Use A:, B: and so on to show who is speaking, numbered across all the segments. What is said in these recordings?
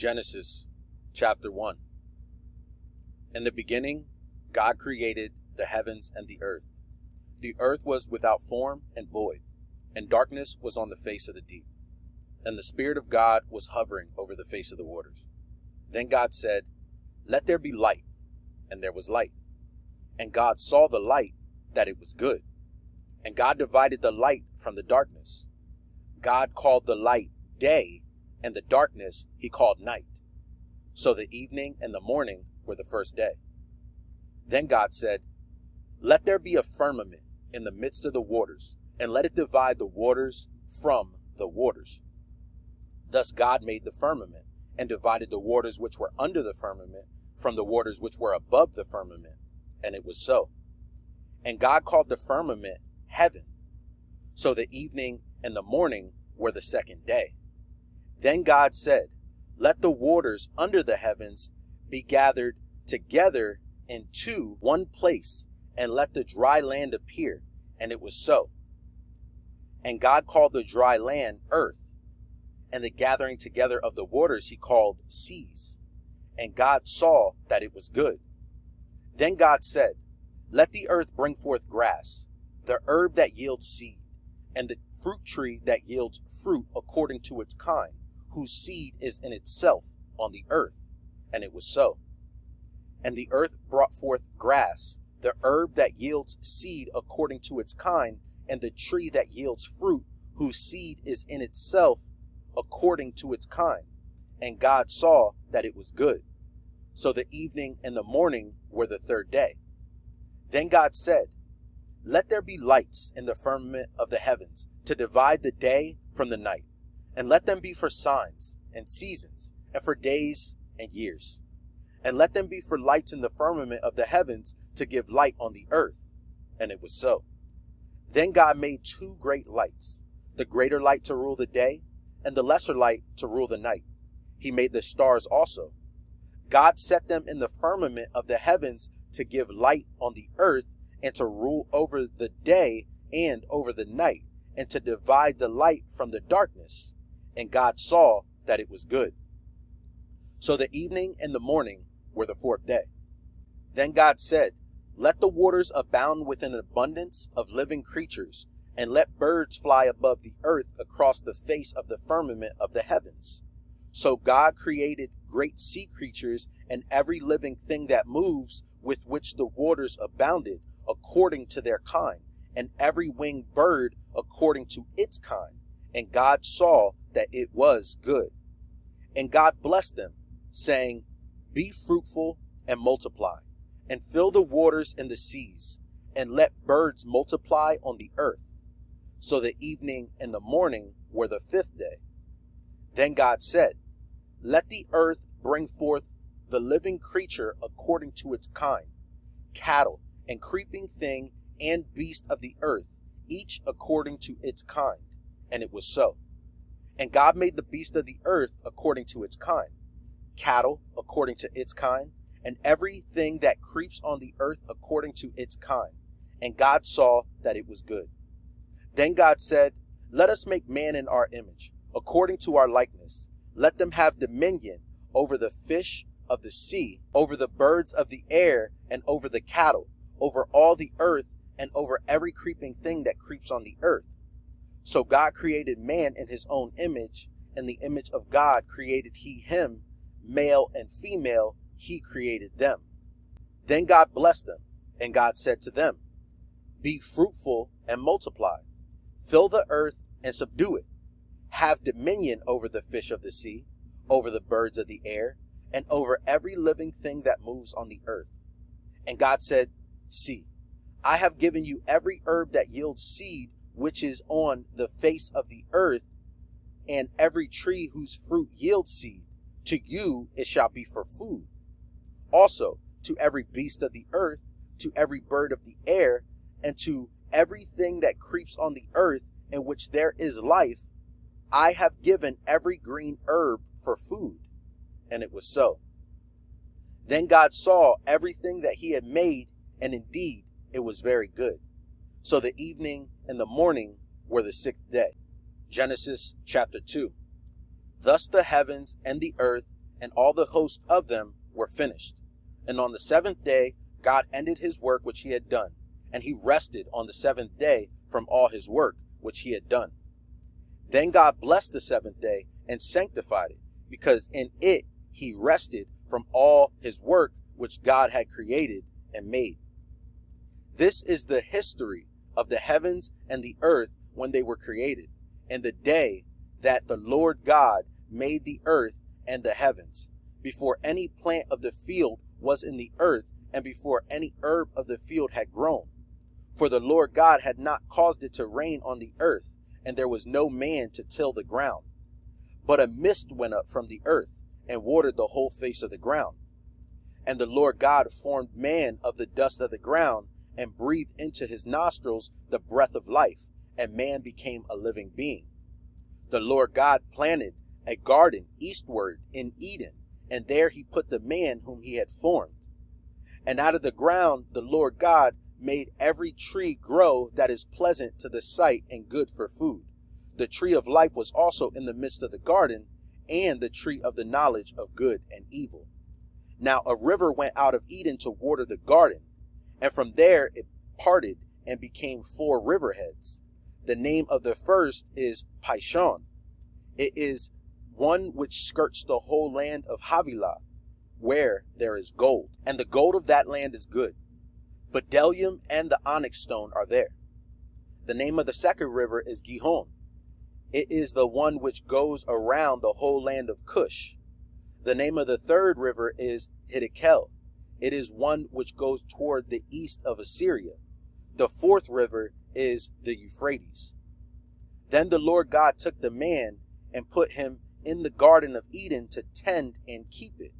A: Genesis chapter 1. In the beginning, God created the heavens and the earth. The earth was without form and void, and darkness was on the face of the deep. And the Spirit of God was hovering over the face of the waters. Then God said, "Let there be light," and there was light. And God saw the light, that it was good. And God divided the light from the darkness. God called the light day, and the darkness he called night. So the evening and the morning were the first day. Then God said, "Let there be a firmament in the midst of the waters, and let it divide the waters from the waters." Thus God made the firmament, and divided the waters which were under the firmament from the waters which were above the firmament. And it was so. And God called the firmament heaven. So the evening and the morning were the second day. Then God said, "Let the waters under the heavens be gathered together into one place, and let the dry land appear." And it was so. And God called the dry land earth, and the gathering together of the waters he called seas. And God saw that it was good. Then God said, "Let the earth bring forth grass, the herb that yields seed, and the fruit tree that yields fruit according to its kind, whose seed is in itself on the earth." And it was so. And the earth brought forth grass, the herb that yields seed according to its kind, and the tree that yields fruit, whose seed is in itself according to its kind. And God saw that it was good. So the evening and the morning were the third day. Then God said, "Let there be lights in the firmament of the heavens, to divide the day from the night, and let them be for signs and seasons, and for days and years. And let them be for lights in the firmament of the heavens, to give light on the earth." And it was so. Then God made two great lights, the greater light to rule the day, and the lesser light to rule the night. He made the stars also. God set them in the firmament of the heavens to give light on the earth, and to rule over the day and over the night, and to divide the light from the darkness. And God saw that it was good. So the evening and the morning were the fourth day. Then God said, "Let the waters abound with an abundance of living creatures, and let birds fly above the earth across the face of the firmament of the heavens." So God created great sea creatures and every living thing that moves, with which the waters abounded, according to their kind, and every winged bird according to its kind. And God saw that it was good. And God blessed them, saying, "Be fruitful and multiply, and fill the waters in the seas, and let birds multiply on the earth." So the evening and the morning were the fifth day. Then God said, "Let the earth bring forth the living creature according to its kind, cattle and creeping thing and beast of the earth, each according to its kind." And it was so. And God made the beast of the earth according to its kind, cattle according to its kind, and everything that creeps on the earth according to its kind. And God saw that it was good. Then God said, "Let us make man in our image, according to our likeness. Let them have dominion over the fish of the sea, over the birds of the air, and over the cattle, over all the earth, and over every creeping thing that creeps on the earth." So God created man in his own image. In the image of God created he him, male and female, he created them. Then God blessed them, and God said to them, "Be fruitful and multiply, fill the earth and subdue it. Have dominion over the fish of the sea, over the birds of the air, and over every living thing that moves on the earth." And God said, "See, I have given you every herb that yields seed, which is on the face of the earth, and every tree whose fruit yields seed. To you it shall be for food. Also to every beast of the earth, to every bird of the air, and to everything that creeps on the earth, in which there is life, I have given every green herb for food." And it was so. Then God saw everything that he had made, and indeed it was very good. So the evening and the morning were the sixth day. Genesis chapter 2. Thus the heavens and the earth and all the host of them were finished. And on the seventh day God ended his work which he had done, and he rested on the seventh day from all his work which he had done. Then God blessed the seventh day and sanctified it, because in it he rested from all his work which God had created and made. This is the history of the heavens and the earth when they were created, and the day that the Lord God made the earth and the heavens, before any plant of the field was in the earth, and before any herb of the field had grown. For the Lord God had not caused it to rain on the earth, and there was no man to till the ground. But a mist went up from the earth, and watered the whole face of the ground. And the Lord God formed man of the dust of the ground, and breathed into his nostrils the breath of life, and man became a living being. The Lord God planted a garden eastward in Eden, and there he put the man whom he had formed. And out of the ground the Lord God made every tree grow that is pleasant to the sight and good for food. The tree of life was also in the midst of the garden, and the tree of the knowledge of good and evil. Now a river went out of Eden to water the garden, and from there it parted and became 4 riverheads. The name of the first is Pishon. It is one which skirts the whole land of Havilah, where there is gold, and the gold of that land is good. Bdellium and the onyx stone are there. The name of the second river is Gihon. It is the one which goes around the whole land of Cush. The name of the third river is Hiddekel. It is one which goes toward the east of Assyria. The fourth river is the Euphrates. Then the Lord God took the man and put him in the garden of Eden to tend and keep it.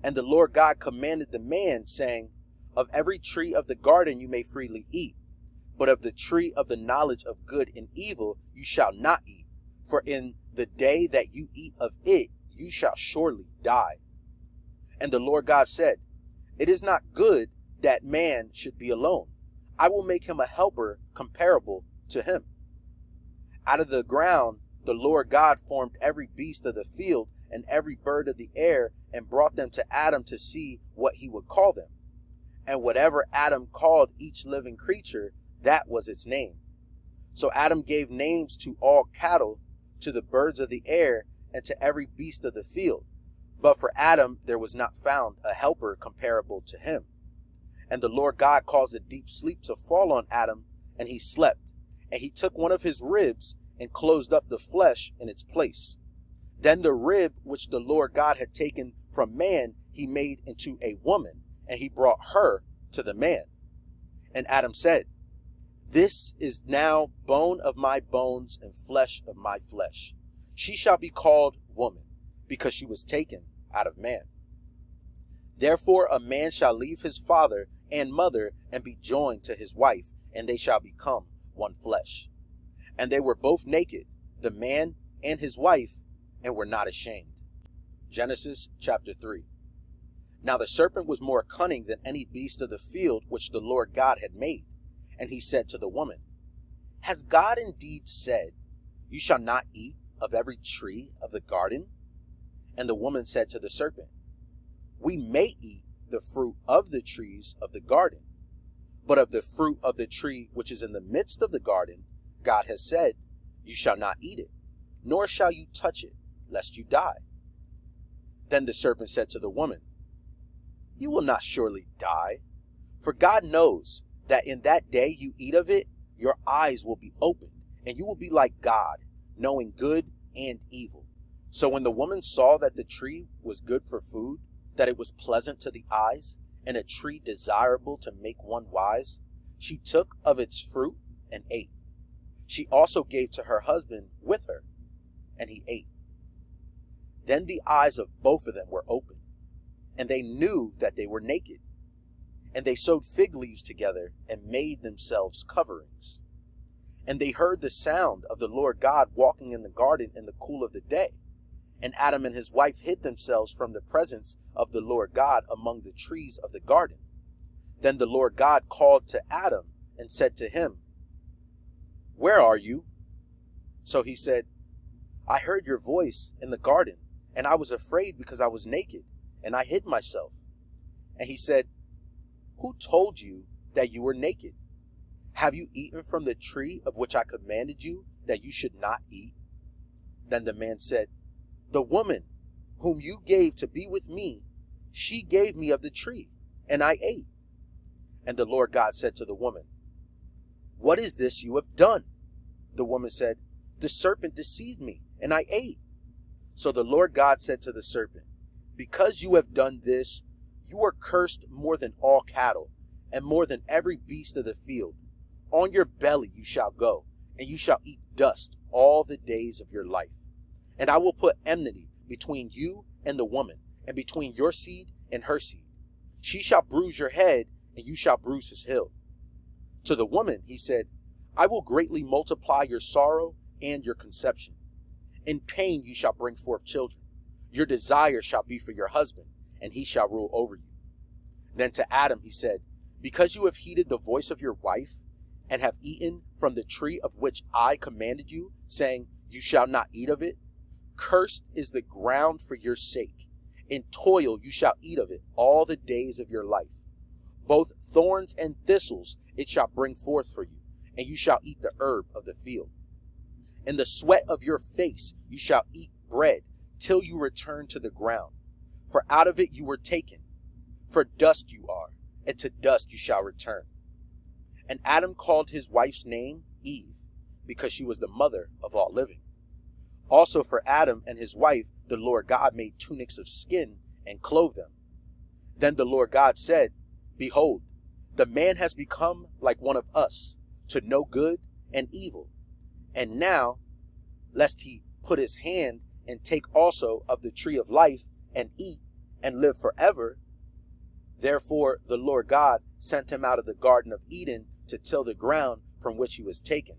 A: And the Lord God commanded the man, saying, Of every tree of the garden you may freely eat, but of the tree of the knowledge of good and evil you shall not eat, for in the day that you eat of it you shall surely die. And the Lord God said, It is not good that man should be alone. I will make him a helper comparable to him. Out of the ground the Lord God formed every beast of the field and every bird of the air, and brought them to Adam to see what he would call them. And whatever Adam called each living creature, that was its name. So Adam gave names to all cattle, to the birds of the air, and to every beast of the field. But for Adam there was not found a helper comparable to him. And the Lord God caused a deep sleep to fall on Adam, and he slept. And he took one of his ribs and closed up the flesh in its place. Then the rib which the Lord God had taken from man he made into a woman, and he brought her to the man. And Adam said, This is now bone of my bones and flesh of my flesh. She shall be called woman, because she was taken out of man. Therefore a man shall leave his father and mother and be joined to his wife, and they shall become one flesh. And they were both naked, the man and his wife, and were not ashamed. Genesis chapter 3. Now the serpent was more cunning than any beast of the field which the Lord God had made. And he said to the woman, Has God indeed said, You shall not eat of every tree of the garden? And the woman said to the serpent, We may eat the fruit of the trees of the garden, but of the fruit of the tree which is in the midst of the garden, God has said, You shall not eat it, nor shall you touch it, lest you die. Then the serpent said to the woman, You will not surely die, for God knows that in that day you eat of it, your eyes will be opened, and you will be like God, knowing good and evil. So when the woman saw that the tree was good for food, that it was pleasant to the eyes, and a tree desirable to make one wise, she took of its fruit and ate. She also gave to her husband with her, and he ate. Then the eyes of both of them were opened, and they knew that they were naked. And they sewed fig leaves together and made themselves coverings. And they heard the sound of the Lord God walking in the garden in the cool of the day. And Adam and his wife hid themselves from the presence of the Lord God among the trees of the garden. Then the Lord God called to Adam and said to him, Where are you? So he said, I heard your voice in the garden, and I was afraid because I was naked, and I hid myself. And he said, who told you that you were naked? Have you eaten from the tree of which I commanded you that you should not eat? Then the man said, the woman whom you gave to be with me, she gave me of the tree, and I ate. And the Lord God said to the woman, what is this you have done? The woman said, the serpent deceived me, and I ate. So the Lord God said to the serpent, because you have done this, you are cursed more than all cattle, and more than every beast of the field. On your belly you shall go, and you shall eat dust all the days of your life. And I will put enmity between you and the woman, and between your seed and her seed. She shall bruise your head, and you shall bruise his heel. To the woman he said, I will greatly multiply your sorrow and your conception. In pain you shall bring forth children. Your desire shall be for your husband, and he shall rule over you. Then to Adam he said, because you have heeded the voice of your wife, and have eaten from the tree of which I commanded you, saying, you shall not eat of it, cursed is the ground for your sake. In toil you shall eat of it all the days of your life. Both thorns and thistles it shall bring forth for you, and you shall eat the herb of the field. In the sweat of your face you shall eat bread, till you return to the ground. For out of it you were taken. For dust you are, and to dust you shall return. And Adam called his wife's name Eve, because she was the mother of all living. Also for Adam and his wife the Lord God made tunics of skin and clothed them. Then the Lord God said, behold, the man has become like one of us, to know good and evil. And now, lest he put his hand and take also of the tree of life and eat and live forever. Therefore the Lord God sent him out of the Garden of Eden to till the ground from which he was taken.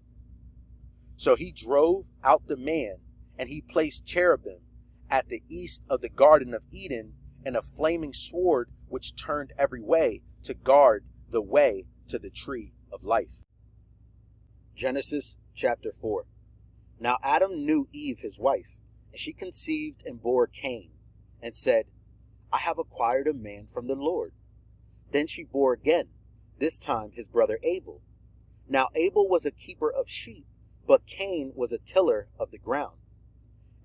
A: So he drove out the man, and he placed cherubim at the east of the Garden of Eden, and a flaming sword which turned every way to guard the way to the tree of life. Genesis chapter 4. Now Adam knew Eve his wife, and she conceived and bore Cain, and said, I have acquired a man from the Lord. Then she bore again, this time his brother Abel. Now Abel was a keeper of sheep, but Cain was a tiller of the ground.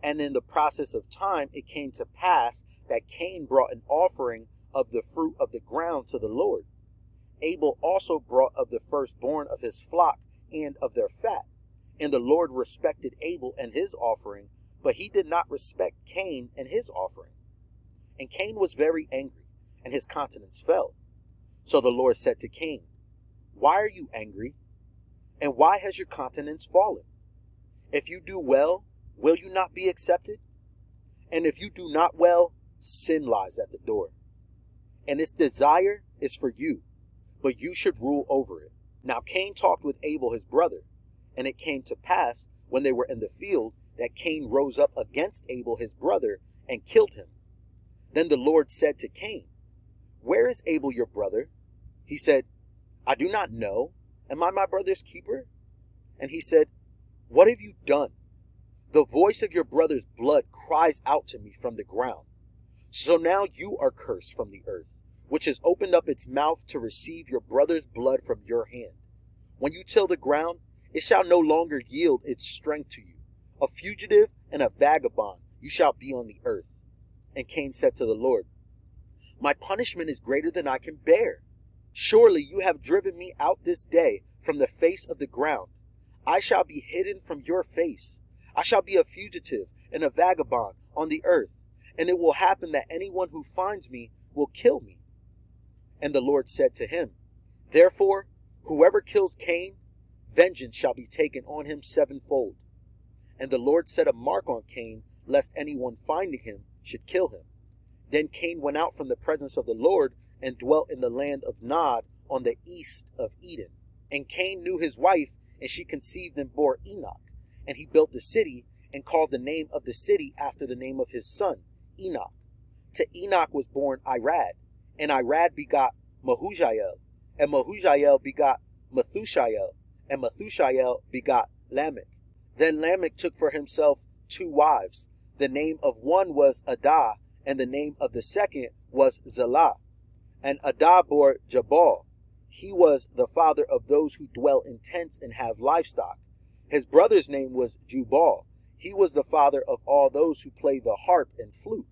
A: And in the process of time it came to pass that Cain brought an offering of the fruit of the ground to the Lord. Abel also brought of the firstborn of his flock and of their fat. And the Lord respected Abel and his offering, but he did not respect Cain and his offering. And Cain was very angry, and his countenance fell. So the Lord said to Cain, why are you angry? And why has your countenance fallen? If you do well, will you not be accepted? And if you do not well, sin lies at the door. And its desire is for you, but you should rule over it. Now Cain talked with Abel his brother, and it came to pass, when they were in the field, that Cain rose up against Abel his brother, and killed him. Then the Lord said to Cain, where is Abel your brother? He said, I do not know. Am I my brother's keeper? And he said, what have you done? The voice of your brother's blood cries out to me from the ground. So now you are cursed from the earth, which has opened up its mouth to receive your brother's blood from your hand. When you till the ground, it shall no longer yield its strength to you. A fugitive and a vagabond you shall be on the earth. And Cain said to the Lord, my punishment is greater than I can bear. Surely you have driven me out this day from the face of the ground. I shall be hidden from your face. I shall be a fugitive and a vagabond on the earth, and it will happen that anyone who finds me will kill me. And the Lord said to him, therefore, whoever kills Cain, vengeance shall be taken on him sevenfold. And the Lord set a mark on Cain, lest anyone finding him should kill him. Then Cain went out from the presence of the Lord and dwelt in the land of Nod on the east of Eden. And Cain knew his wife, and she conceived and bore Enoch. And he built the city and called the name of the city after the name of his son, Enoch. To Enoch was born Irad, and Irad begot Mehujael, and Mehujael begot Methushael, and Methushael begot Lamech. Then Lamech took for himself 2 wives. The name of one was Adah, and the name of the second was Zillah. And Adah bore Jabal. He was the father of those who dwell in tents and have livestock. His brother's name was Jubal. He was the father of all those who play the harp and flute.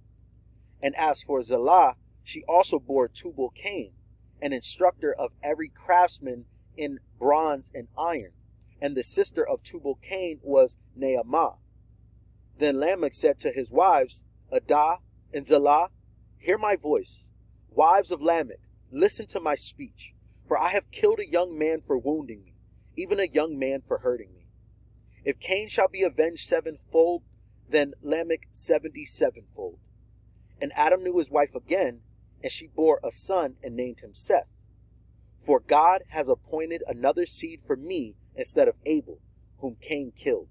A: And as for Zillah, she also bore Tubal-Cain, an instructor of every craftsman in bronze and iron. And the sister of Tubal-Cain was Naamah. Then Lamech said to his wives, Adah and Zillah, hear my voice. Wives of Lamech, listen to my speech. For I have killed a young man for wounding me, even a young man for hurting me. If Cain shall be avenged sevenfold, then Lamech 77-fold. And Adam knew his wife again, and she bore a son and named him Seth. For God has appointed another seed for me instead of Abel, whom Cain killed.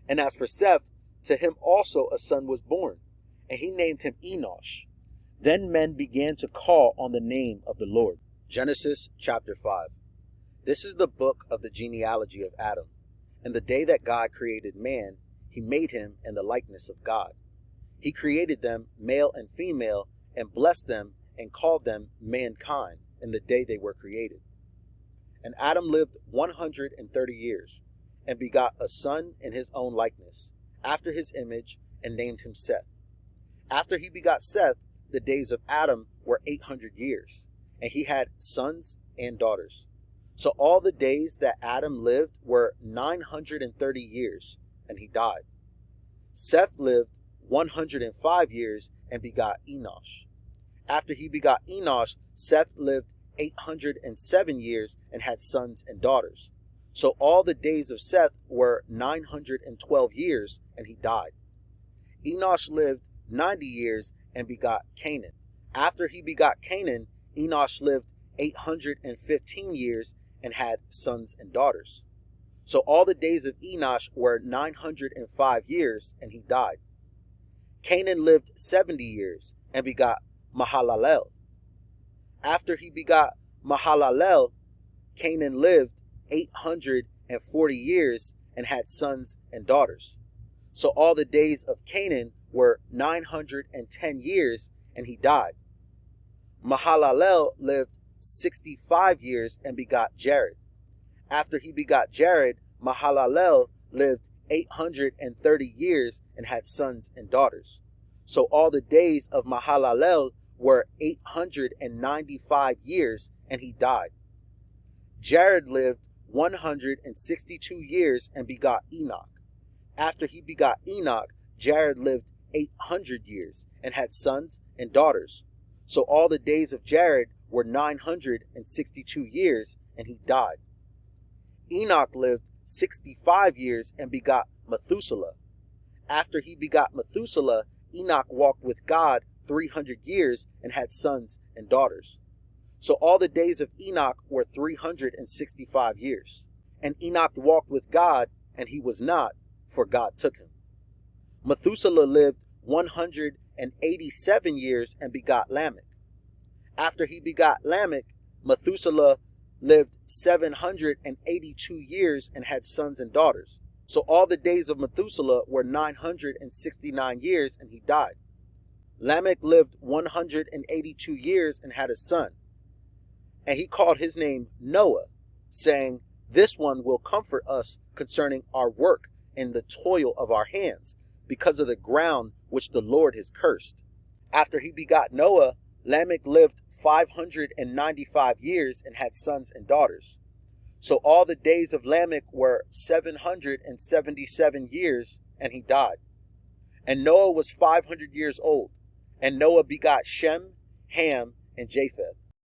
A: And as for Seth, to him also a son was born, and he named him Enosh. Then men began to call on the name of the Lord. Genesis chapter 5. This is the book of the genealogy of Adam. And the day that God created man, he made him in the likeness of God. He created them male and female, and blessed them and called them mankind in the day they were created. And Adam lived 130 years, and begot a son in his own likeness, after his image, and named him Seth. After he begot Seth, the days of Adam were 800 years, and he had sons and daughters. So all the days that Adam lived were 930 years, and he died. Seth lived 105 years and begot Enosh. After he begot Enosh, Seth lived 807 years and had sons and daughters. So all the days of Seth were 912 years, and he died. Enosh lived 90 years and begot Canaan. After he begot Canaan, Enosh lived 815 years and had sons and daughters. So all the days of Enosh were 905 years, and he died. Canaan lived 70 years and begot Mahalalel. After he begot Mahalalel, Canaan lived 840 years and had sons and daughters. So all the days of Canaan were 910 years, and he died. Mahalalel lived 65 years and begot Jared. After he begot Jared, Mahalalel lived 830 years and had sons and daughters. So all the days of Mahalalel were 895 years, and he died. Jared lived 162 years and begot Enoch. After he begot Enoch, Jared lived 800 years and had sons and daughters. So all the days of Jared were 962 years, and he died. Enoch lived 65 years and begot Methuselah. After he begot Methuselah, Enoch walked with God 300 years and had sons and daughters. So all the days of Enoch were 365 years. And Enoch walked with God, and he was not, for God took him. Methuselah lived 187 years and begot Lamech. After he begot Lamech, Methuselah lived 782 years and had sons and daughters. So all the days of Methuselah were 969 years, and he died. Lamech lived 182 years and had a son. And he called his name Noah, saying, This one will comfort us concerning our work and the toil of our hands, because of the ground which the Lord has cursed. After he begot Noah, Lamech lived 595 years and had sons and daughters. So all the days of Lamech were 777 years, and he died. And Noah was 500 years old. And Noah begot Shem, Ham, and Japheth.